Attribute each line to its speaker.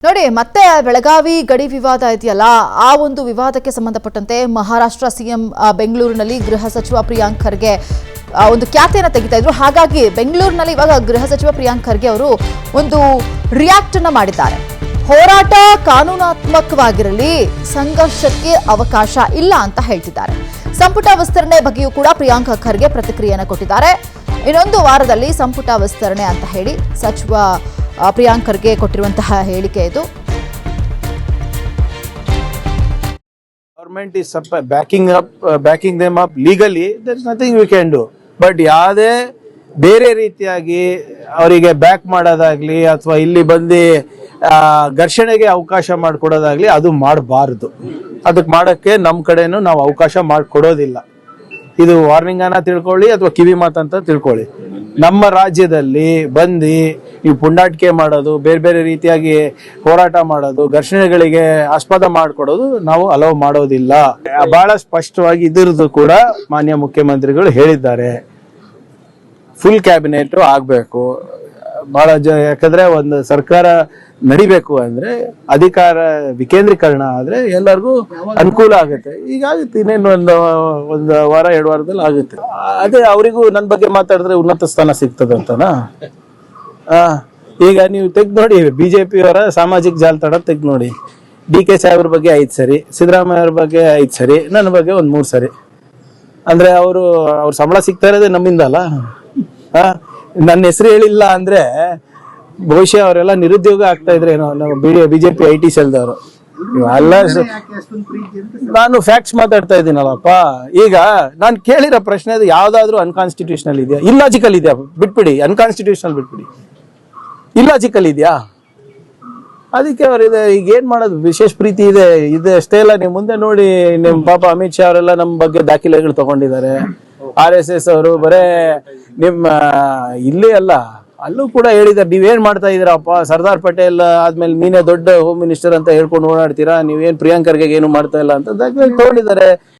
Speaker 1: ನೋಡಿ ಮತ್ತೆ ಬೆಳಗಾವಿ ಗಡಿ ವಿವಾದ ಇದೆಯಲ್ಲ ಆ ಒಂದು ವಿವಾದಕ್ಕೆ ಸಂಬಂಧಪಟ್ಟಂತೆ ಮಹಾರಾಷ್ಟ್ರ ಸಿಎಂ ಬೆಂಗಳೂರಿನಲ್ಲಿ ಗೃಹ ಸಚಿವ ಪ್ರಿಯಾಂಕ್ ಖರ್ಗೆ ಒಂದು ಖ್ಯಾತಿಯನ್ನು ತೆಗಿತಾ ಇದ್ರು. ಹಾಗಾಗಿ ಬೆಂಗಳೂರಿನಲ್ಲಿ ಇವಾಗ ಗೃಹ ಸಚಿವ ಪ್ರಿಯಾಂಕ್ ಖರ್ಗೆ ಅವರು ಒಂದು ರಿಯಾಕ್ಟ್ ಅನ್ನು ಮಾಡಿದ್ದಾರೆ. ಹೋರಾಟ ಕಾನೂನಾತ್ಮಕವಾಗಿರಲಿ, ಸಂಘರ್ಷಕ್ಕೆ ಅವಕಾಶ ಇಲ್ಲ ಅಂತ ಹೇಳ್ತಿದ್ದಾರೆ. ಸಂಪುಟ ವಿಸ್ತರಣೆ ಬಗ್ಗೆಯೂ ಕೂಡ ಪ್ರಿಯಾಂಕ್ ಖರ್ಗೆ ಪ್ರತಿಕ್ರಿಯೆಯನ್ನು ಕೊಟ್ಟಿದ್ದಾರೆ. ಇನ್ನೊಂದು ವಾರದಲ್ಲಿ ಸಂಪುಟ ವಿಸ್ತರಣೆ ಅಂತ ಹೇಳಿ ಸಚಿವ ಪ್ರಿಯಾಂಕ್ ಖರ್ಗೆ ಕೊಟ್ಟಿರುವಂತಹ ಹೇಳಿಕೆ ಇದು.
Speaker 2: Government is backing them up legally. There is nothing we can do. But ಯಾವುದೇ ಬೇರೆ ರೀತಿಯಾಗಿ ಅವರಿಗೆ ಬ್ಯಾಕ್ ಮಾಡೋದಾಗ್ಲಿ ಅಥವಾ ಇಲ್ಲಿ ಬಂದು ಘರ್ಷಣೆಗೆ ಅವಕಾಶ ಮಾಡಿಕೊಡೋದಾಗ್ಲಿ ಅದು ಮಾಡಬಾರದು. ಅದಕ್ಕೆ ಮಾಡೋಕ್ಕೆ ನಮ್ಮ ಕಡೆನೂ ನಾವು ಅವಕಾಶ ಮಾಡಿಕೊಡೋದಿಲ್ಲ. ಇದು ವಾರ್ನಿಂಗ್ ಅನ್ನ ತಿಳ್ಕೊಳ್ಳಿ ಅಥವಾ ಕಿವಿ ಮಾತಂತ ತಿಳ್ಕೊಳ್ಳಿ. ನಮ್ಮ ರಾಜ್ಯದಲ್ಲಿ ಬಂದು ನೀವು ಪುಂಡಾಟಿಕೆ ಮಾಡೋದು, ಬೇರೆ ಬೇರೆ ರೀತಿಯಾಗಿ ಹೋರಾಟ ಮಾಡೋದು, ಘರ್ಷಣೆಗಳಿಗೆ ಆಸ್ಪದ ಮಾಡಿಕೊಡೋದು ನಾವು ಅಲೋ ಮಾಡೋದಿಲ್ಲ. ಬಹಳ ಸ್ಪಷ್ಟವಾಗಿ ಇದ್ರದ್ದು ಕೂಡ ಮಾನ್ಯ ಮುಖ್ಯಮಂತ್ರಿಗಳು ಹೇಳಿದ್ದಾರೆ. ಫುಲ್ ಕ್ಯಾಬಿನೆಟ್ ಆಗಬೇಕು. ಬಹಳ ಯಾಕಂದ್ರೆ ಒಂದು ಸರ್ಕಾರ ನಡಿಬೇಕು ಅಂದ್ರೆ ಅಧಿಕಾರ ವಿಕೇಂದ್ರೀಕರಣ ಆದ್ರೆ ಎಲ್ಲರಿಗೂ ಅನುಕೂಲ ಆಗುತ್ತೆ. ಈಗ ಆಗುತ್ತೆ, ಇನ್ನೇನು ಒಂದು ವಾರ 2 ವಾರದಲ್ಲಿ ಆಗುತ್ತೆ. ಅದೇ ಅವರಿಗೂ ನನ್ನ ಬಗ್ಗೆ ಮಾತಾಡಿದ್ರೆ ಉನ್ನತ ಸ್ಥಾನ ಸಿಗ್ತದಂತನಾ? ಈಗ ನೀವು ತೆಗ್ದು ನೋಡಿ, ಬಿಜೆಪಿಯವರ ಸಾಮಾಜಿಕ ಜಾಲತಾಣ ತೆಗ್ದು ನೋಡಿ. DK ಸಾಹೇಬ್ರ ಬಗ್ಗೆ 5 ಸರಿ, ಸಿದ್ದರಾಮಯ್ಯ ಅವ್ರ ಬಗ್ಗೆ 5 ಸರಿ, ನನ್ನ ಬಗ್ಗೆ ಒಂದು 3 ಸರಿ. ಅಂದ್ರೆ ಅವ್ರ ಸಂಬಳ ಸಿಗ್ತಾ ಇರೋದೇ ನಮ್ಮಿಂದ ಅಲ್ಲ. ನನ್ನ ಹೆಸರು ಹೇಳಿಲ್ಲ ಅಂದ್ರೆ ಬಹುಶಃ ಅವರೆಲ್ಲ ನಿರುದ್ಯೋಗ ಆಗ್ತಾ ಇದ್ರೆ ಏನೋ. ನಾವು ಬಿಜೆಪಿ IT ಸೆಲ್ದವರು ಅಲ್ಲ. ನಾನು ಫ್ಯಾಕ್ಟ್ಸ್ ಮಾತಾಡ್ತಾ ಇದ್ದೀನಲ್ಲಪ್ಪ. ಈಗ ನಾನು ಕೇಳಿರೋ ಪ್ರಶ್ನೆ ಅದು ಯಾವ್ದಾದ್ರು ಅನ್ಕಾನ್ಸ್ಟಿಟ್ಯೂಷನಲ್ ಇದೆಯಾ, ಇಲ್ಲಾಜಿಕಲ್ ಇದೆಯಾ? ಬಿಟ್ಬಿಡಿ, ಅನ್ಕಾನ್ಸ್ಟಿಟ್ಯೂಷನಲ್ ಬಿಟ್ಬಿಡಿ, ಇಲ್ಲಾಜಿಕಲ್ ಇದೆಯಾ? ಅದಕ್ಕೆ ಅವರಿದೆ. ಈಗ ಏನ್ ಮಾಡೋದು? ವಿಶೇಷ ಪ್ರೀತಿ ಇದೆ ಅಷ್ಟೇ ಅಲ್ಲ. ನೀವು ಮುಂದೆ ನೋಡಿ, ನಿಮ್ ಪಾಪ ಅಮಿತ್ ಶಾ ಅವರೆಲ್ಲ ನಮ್ಮ ಬಗ್ಗೆ ದಾಖಲೆಗಳು ತಗೊಂಡಿದ್ದಾರೆ. RSS ಅವರು ಬರೇ ನಿಮ್ಮ ಇಲ್ಲಿ ಅಲ್ಲ ಅಲ್ಲೂ ಕೂಡ ಹೇಳಿದಾರೆ, ನೀವೇನ್ ಮಾಡ್ತಾ ಇದೀರಪ್ಪ, ಸರ್ದಾರ್ ಪಟೇಲ್ ಆದ್ಮೇಲೆ ನೀನೇ ದೊಡ್ಡ ಹೋಮ್ ಮಿನಿಸ್ಟರ್ ಅಂತ ಹೇಳ್ಕೊಂಡು ಓಡಾಡ್ತೀರಾ, ನೀವೇನ್ ಪ್ರಿಯಾಂಕ್ ಖರ್ಗೆ ಏನು ಮಾಡ್ತಾ ಇಲ್ಲ ಅಂತ ದಾಖಲೆ ತಗೊಂಡಿದ್ದಾರೆ.